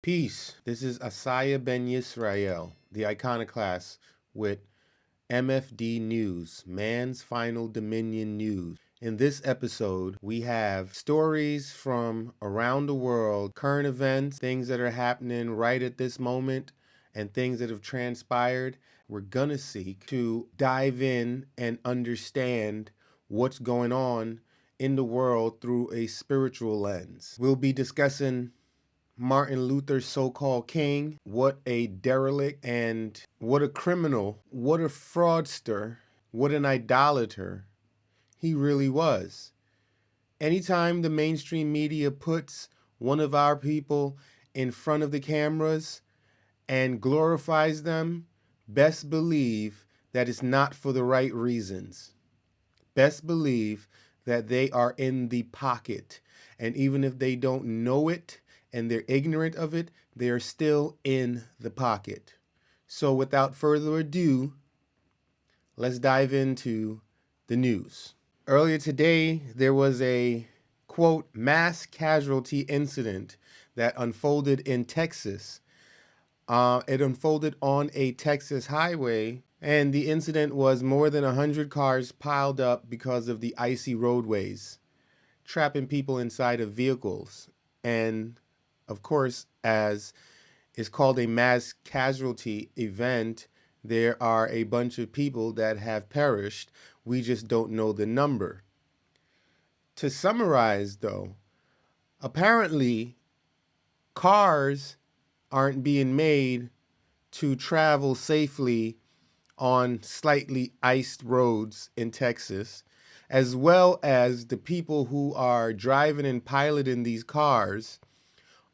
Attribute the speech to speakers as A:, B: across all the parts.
A: Peace. This is AsaYHWH Ben Yisrael, the iconoclast with MFD News, Man's Final Dominion News. In this episode, we have stories from around the world, current events, things that are happening right at this moment, and things that have transpired. We're gonna seek to dive in and understand what's going on in the world through a spiritual lens. We'll be discussing Martin Luther's so-called king, what a derelict and what a criminal, what a fraudster, what an idolater he really was. Anytime the mainstream media puts one of our people in front of the cameras and glorifies them, best believe that it's not for the right reasons. Best believe that they are in the pocket. And even if they don't know it, and they're ignorant of it, they are still in the pocket. So without further ado, let's dive into the news. Earlier today, there was a, quote, mass casualty incident that unfolded in Texas. It unfolded on a Texas highway, and the incident was more than 100 cars piled up because of the icy roadways, trapping people inside of vehicles. And of course, as is called a mass casualty event, there are a bunch of people that have perished. We just don't know the number. To summarize, though, apparently cars aren't being made to travel safely on slightly iced roads in Texas, as well as the people who are driving and piloting these cars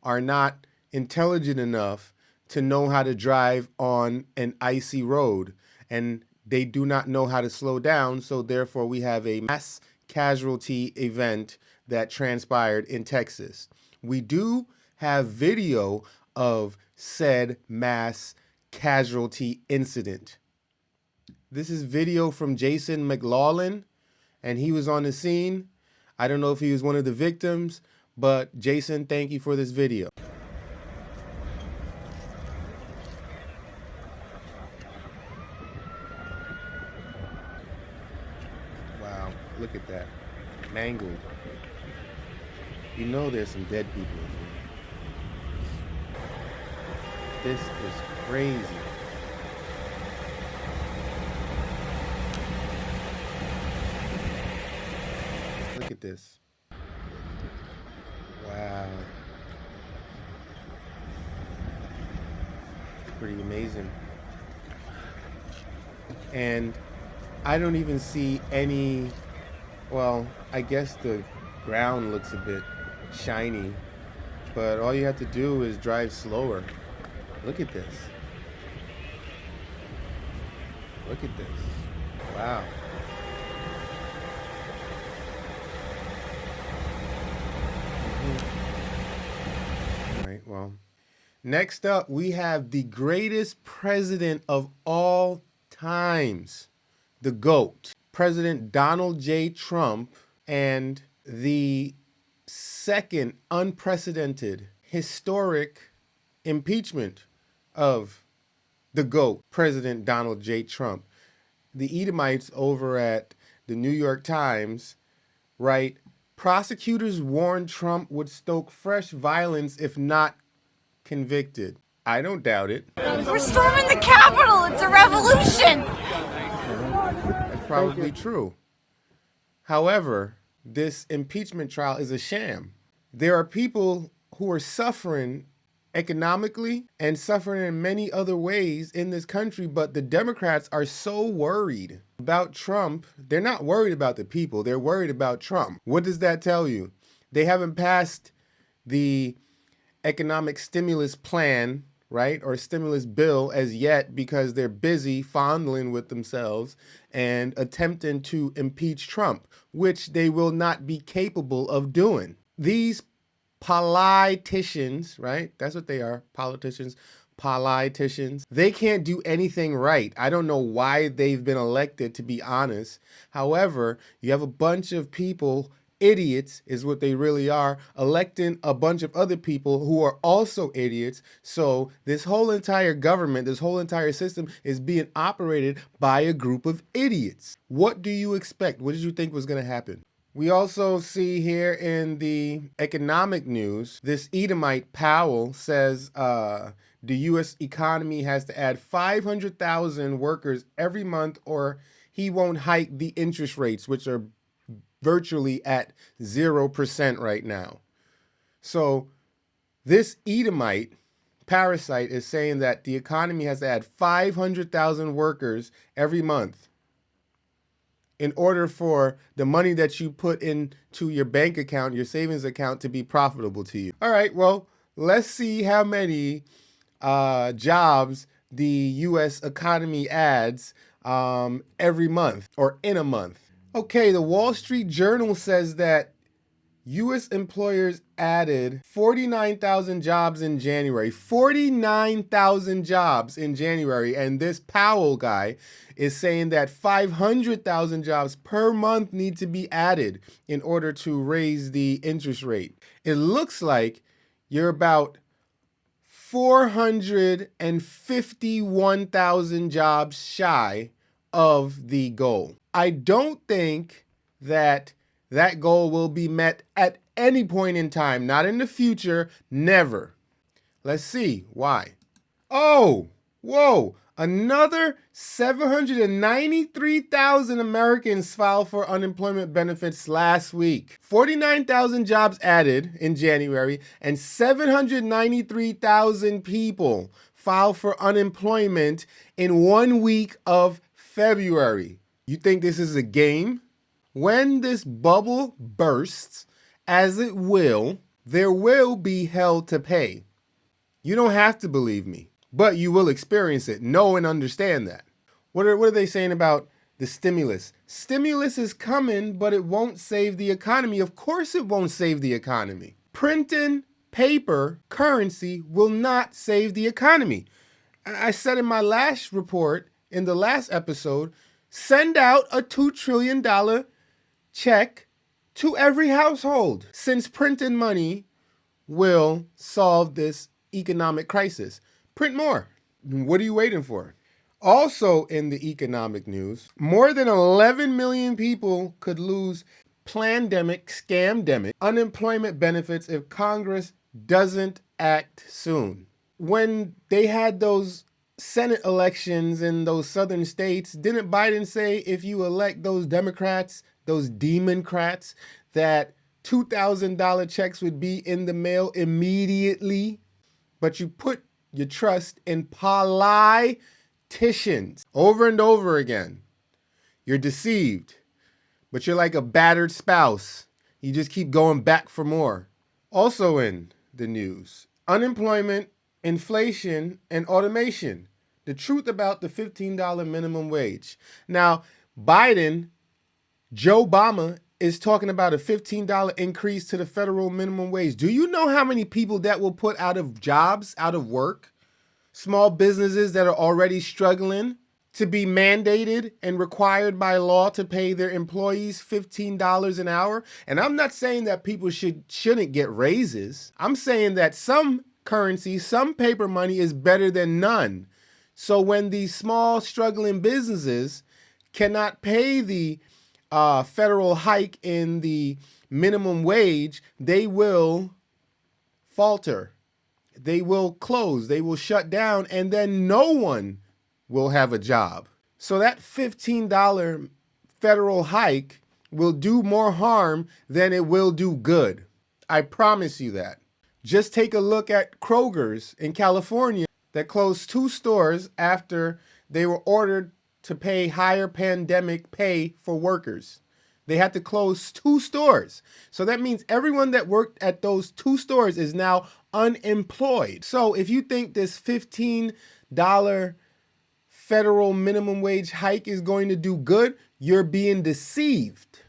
A: are not intelligent enough to know how to drive on an icy road, and they do not know how to slow down, so therefore we have a mass casualty event that transpired in Texas. We do have video of said mass casualty incident. This is video from Jason McLaughlin, and he was on the scene. I don't know if he was one of the victims, but Jason, thank you for this video. Wow, look at that. Mangled. You know there's some dead people in here. This is crazy. Look at this. Wow. It's pretty amazing. And I don't even see any, well, I guess the ground looks a bit shiny, but all you have to do is drive slower. Look at this. Look at this. Wow. Well, next up, we have the greatest president of all times, the GOAT, President Donald J. Trump, and the second unprecedented historic impeachment of the GOAT, President Donald J. Trump. The Edomites over at the New York Times write, prosecutors warned Trump would stoke fresh violence if not convicted. I don't doubt it.
B: We're storming the Capitol. It's a revolution.
A: That's probably true. However, this impeachment trial is a sham. There are people who are suffering economically and suffering in many other ways in this country, but the Democrats are so worried about Trump. They're not worried about the people. They're worried about Trump. What does that tell you? They haven't passed the economic stimulus plan, right, or stimulus bill as yet because they're busy fondling with themselves and attempting to impeach Trump, which they will not be capable of doing. These politicians, right? That's what they are, politicians. They can't do anything right. I don't know why they've been elected, to be honest. However, you have a bunch of people idiots is what they really are, electing a bunch of other people who are also idiots. So this whole entire government, this whole entire system is being operated by a group of idiots. What do you expect? What did you think was going to happen? We also see here in the economic news, this Edomite Powell says the U.S. economy has to add 500,000 workers every month or he won't hike the interest rates, which are virtually at 0% right now. So this Edomite parasite is saying that the economy has to add 500,000 workers every month in order for the money that you put into your bank account, your savings account, to be profitable to you. All right, well, let's see how many jobs the U.S. economy adds every month or in a month. Okay, the Wall Street Journal says that U.S. employers added 49,000 jobs in January. 49,000 jobs in January. And this Powell guy is saying that 500,000 jobs per month need to be added in order to raise the interest rate. It looks like you're about 451,000 jobs shy of the goal. I don't think that goal will be met at any point in time, not in the future, never. Let's see why. Oh, whoa, another 793,000 Americans filed for unemployment benefits last week. 49,000 jobs added in January and 793,000 people filed for unemployment in 1 week of February. You think this is a game? When this bubble bursts, as it will, there will be hell to pay. You don't have to believe me, but you will experience it. Know and understand that. What are they saying about the stimulus? Stimulus is coming, but it won't save the economy. Of course it won't save the economy. Printing paper currency will not save the economy. I said in my last report, in the last episode, send out a $2 trillion check to every household, since printing money will solve this economic crisis. Print more. What are you waiting for? Also in the economic news, more than 11 million people could lose plandemic, scamdemic unemployment benefits if Congress doesn't act soon. When they had those Senate elections in those southern states, didn't Biden say if you elect those Democrats, those Democrats, that $2,000 checks would be in the mail immediately? But you put your trust in politicians over and over again. You're deceived, but you're like a battered spouse. You just keep going back for more. Also in the news, unemployment, inflation, and automation. The truth about the $15 minimum wage. Now, Biden, Joe Obama, is talking about a $15 increase to the federal minimum wage. Do you know how many people that will put out of jobs, out of work? Small businesses that are already struggling to be mandated and required by law to pay their employees $15 an hour. And I'm not saying that people shouldn't get raises. I'm saying that some currency, some paper money is better than none. So when these small struggling businesses cannot pay the federal hike in the minimum wage, they will falter. They will close. They will shut down, and then no one will have a job. So that $15 federal hike will do more harm than it will do good. I promise you that. Just take a look at Kroger's in California that closed 2 stores after they were ordered to pay higher pandemic pay for workers. They had to close 2 stores. So that means everyone that worked at those 2 stores is now unemployed. So if you think this $15 federal minimum wage hike is going to do good, you're being deceived.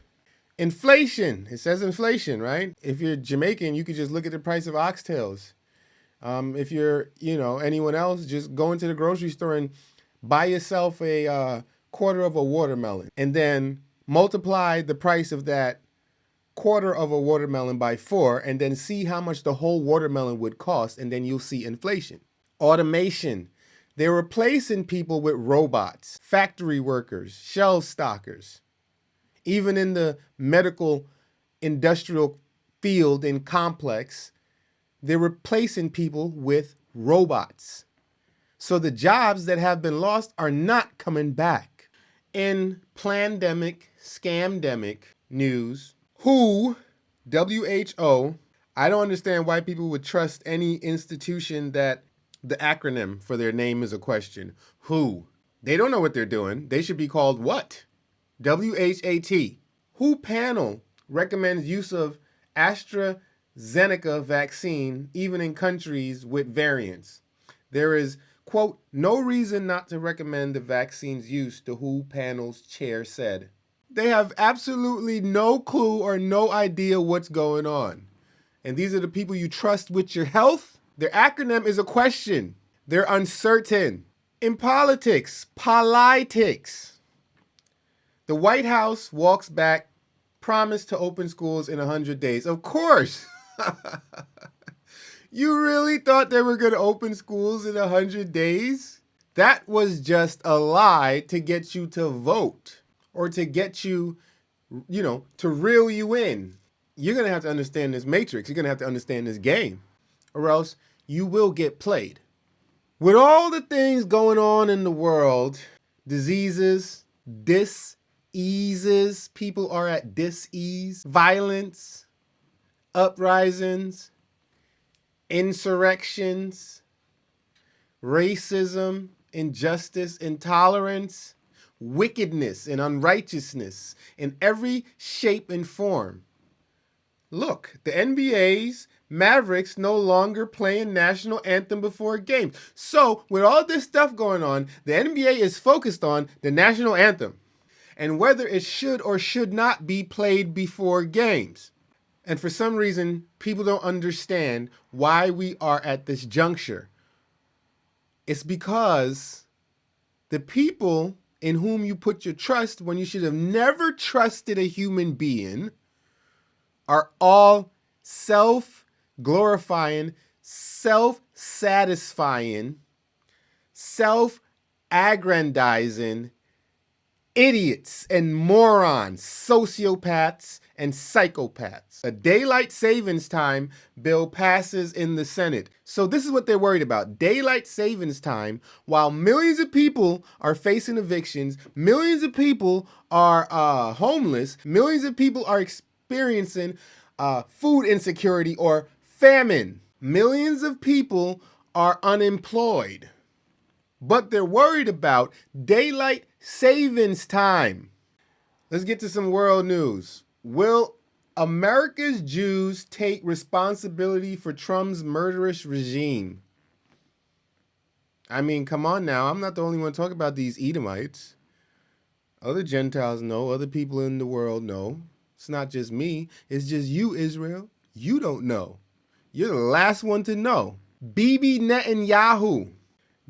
A: Inflation, it says inflation, right? If you're Jamaican, you could just look at the price of oxtails. If you're, anyone else, just go into the grocery store and buy yourself a quarter of a watermelon and then multiply the price of that quarter of a watermelon by 4 and then see how much the whole watermelon would cost, and then you'll see inflation. Automation. They're replacing people with robots, factory workers, shelf stockers. Even in the medical industrial field and complex, they're replacing people with robots. So the jobs that have been lost are not coming back. In plandemic, scamdemic news, WHO, I don't understand why people would trust any institution that the acronym for their name is a question. WHO. They don't know what they're doing. They should be called what? WHAT. WHO panel recommends use of AstraZeneca vaccine even in countries with variants. There is, quote, no reason not to recommend the vaccine's use, the WHO panel's chair said. They have absolutely no clue or no idea what's going on. And these are the people you trust with your health? Their acronym is a question. They're uncertain. In politics, politics. The White House walks back, promise to open schools in 100 days. Of course. You really thought they were going to open schools in 100 days? That was just a lie to get you to vote or to get you, to reel you in. You're going to have to understand this matrix. You're going to have to understand this game, or else you will get played. With all the things going on in the world, diseases, dis-eases, people are at dis-ease, violence, uprisings, insurrections, racism, injustice, intolerance, wickedness, and unrighteousness in every shape and form. Look, the NBA's Mavericks no longer playing national anthem before games. So, with all this stuff going on, the NBA is focused on the national anthem and whether it should or should not be played before games. And for some reason, people don't understand why we are at this juncture. It's because the people in whom you put your trust when you should have never trusted a human being are all self-glorifying, self-satisfying, self-aggrandizing idiots and morons, sociopaths and psychopaths. A daylight savings time bill passes in the Senate. So this is what they're worried about. Daylight savings time, while millions of people are facing evictions, millions of people are homeless, millions of people are experiencing food insecurity or famine. Millions of people are unemployed. But they're worried about daylight savings time. Let's get to some world news. Will America's Jews take responsibility for Trump's murderous regime? I mean, come on now. I'm not the only one talking about these Edomites. Other Gentiles know. Other people in the world know. It's not just me. It's just you, Israel. You don't know. You're the last one to know. Bibi Netanyahu.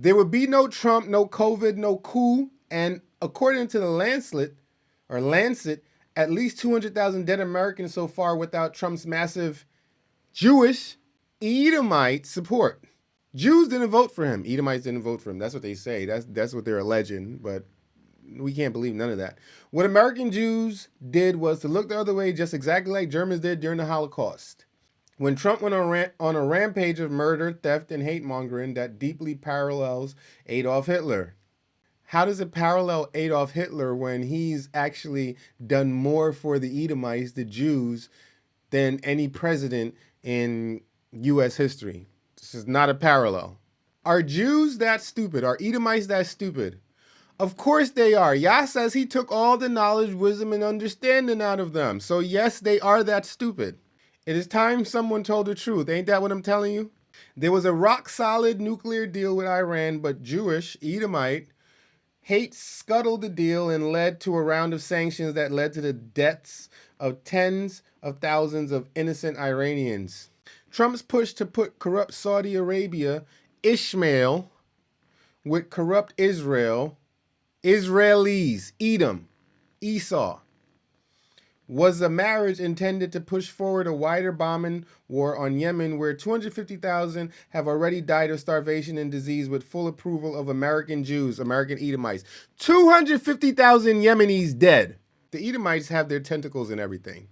A: There would be no Trump, no COVID, no coup, and according to the Lancet, at least 200,000 dead Americans so far without Trump's massive Jewish Edomite support. Jews didn't vote for him. Edomites didn't vote for him. That's what they say. That's what they're alleging, but we can't believe none of that. What American Jews did was to look the other way, just exactly like Germans did during the Holocaust. When Trump went on a rampage of murder, theft, and hate-mongering that deeply parallels Adolf Hitler. How does it parallel Adolf Hitler when he's actually done more for the Edomites, the Jews, than any president in U.S. history? This is not a parallel. Are Jews that stupid? Are Edomites that stupid? Of course they are. Yah says he took all the knowledge, wisdom, and understanding out of them. So yes, they are that stupid. It is time someone told the truth. Ain't that what I'm telling you? There was a rock-solid nuclear deal with Iran, but Jewish, Edomite, hate scuttled the deal and led to a round of sanctions that led to the deaths of tens of thousands of innocent Iranians. Trump's push to put corrupt Saudi Arabia, Ishmael, with corrupt Israel, Israelis, Edom, Esau, Was a marriage intended to push forward a wider bombing war on Yemen, where 250,000 have already died of starvation and disease, with full approval of American Jews, American Edomites. 250,000 Yemenis dead. The Edomites have their tentacles in everything.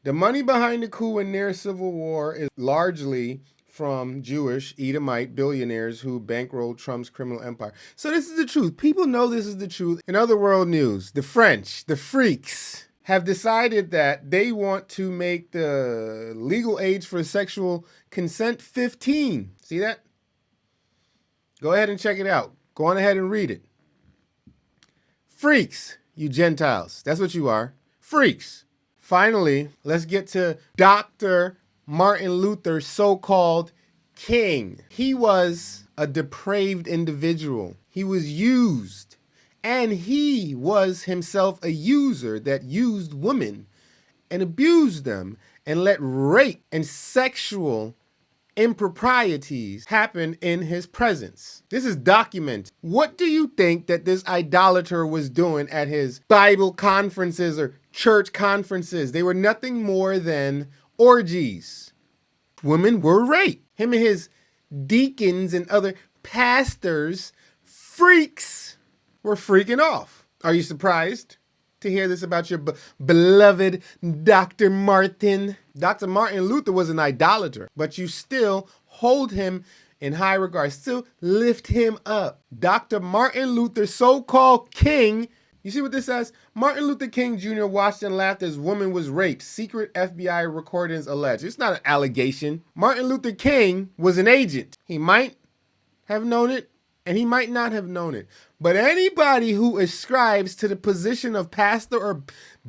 A: The money behind the coup and near civil war is largely from Jewish Edomite billionaires who bankrolled Trump's criminal empire. So this is the truth. People know this is the truth. In other world news, the French, the freaks, have decided that they want to make the legal age for sexual consent 15. See that? Go ahead and check it out. Go on ahead and read it. Freaks, you Gentiles. That's what you are. Freaks. Finally, let's get to Dr. Martin Luther, so-called king. He was a depraved individual. He was used. And he was himself a user that used women and abused them and let rape and sexual improprieties happen in his presence. This is documented. What do you think that this idolater was doing at his Bible conferences or church conferences? They were nothing more than orgies. Women were raped. Him and his deacons and other pastors, freaks, were freaking off. Are you surprised to hear this about your beloved Dr. Martin? Dr. Martin Luther was an idolater, but you still hold him in high regard, still lift him up. Dr. Martin Luther, so-called king. You see what this says? Martin Luther King Jr. watched and laughed as woman was raped. Secret FBI recordings allege. It's not an allegation. Martin Luther King was an agent. He might have known it, and he might not have known it. But anybody who ascribes to the position of pastor or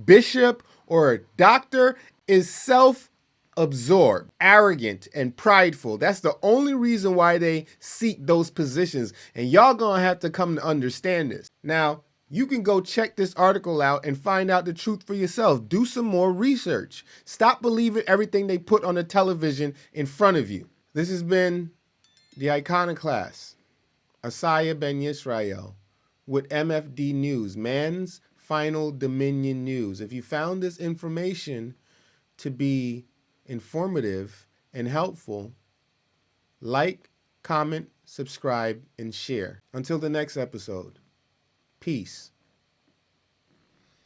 A: bishop or doctor is self-absorbed, arrogant, and prideful. That's the only reason why they seek those positions. And y'all gonna have to come to understand this. Now, you can go check this article out and find out the truth for yourself. Do some more research. Stop believing everything they put on the television in front of you. This has been the Iconoclast, AsaYHWH Ben Yisrael, with MFD News, Man's Final Dominion News. If you found this information to be informative and helpful, like, comment, subscribe, and share. Until the next episode, peace.